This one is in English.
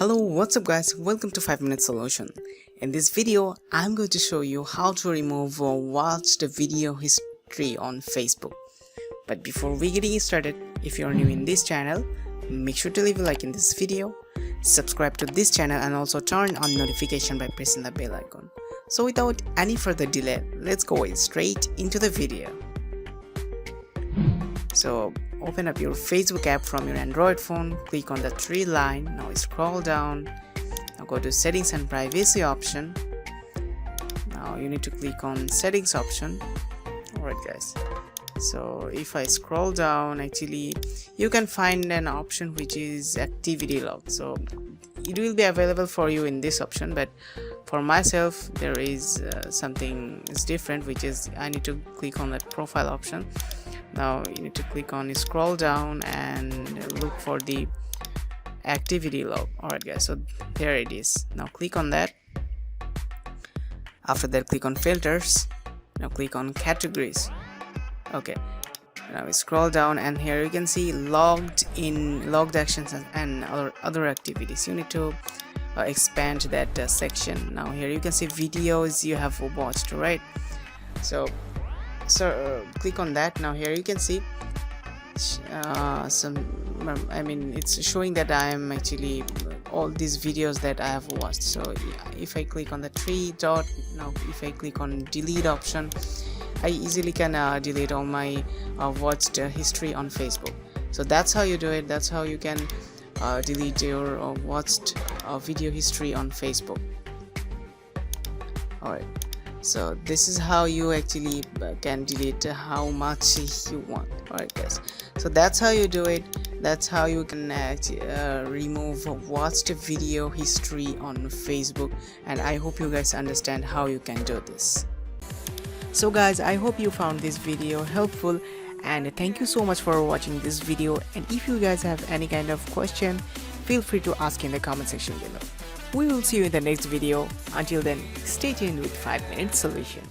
Hello, what's up guys, welcome to 5 Minute Solution. In this video I'm going to show you how to remove or watch the video history on Facebook. But before we getting started, if you're new in this channel, make sure to leave a like in this video, subscribe to this channel and also turn on notification by pressing the bell icon. So without any further delay, let's go straight into the video. So open up your Facebook app from your Android phone, click on the three line, now scroll down, now go to settings and privacy option. Now you need to click on settings option. Alright guys, so if I scroll down, actually you can find an option which is activity log. So it will be available for you in this option, but for myself there is something is different, which is I need to click on that profile option. Now you need to click on scroll down and look for the activity log. Alright guys, so there it is. Now click on that. After that, click on filters. Now click on categories. Okay, now we scroll down and here you can see logged actions and other activities. You need to expand that section. Now here you can see videos you have watched, right? So click on that. Now here you can see it's showing that I am actually all these videos that I have watched. So if I click on the three dot, now if I click on delete option, I easily can delete all my watched history on Facebook. So that's how you do it. That's how you can delete your watched video history on Facebook. Alright, so this is how you actually can delete how much you want. Alright guys, so that's how you do it. That's how you can remove watched video history on Facebook, and I hope you guys understand how you can do this. So guys, I hope you found this video helpful, and thank you so much for watching this video. And if you guys have any kind of question, feel free to ask in the comment section below. We will see you in the next video. Until then, stay tuned with 5 Minute Solution.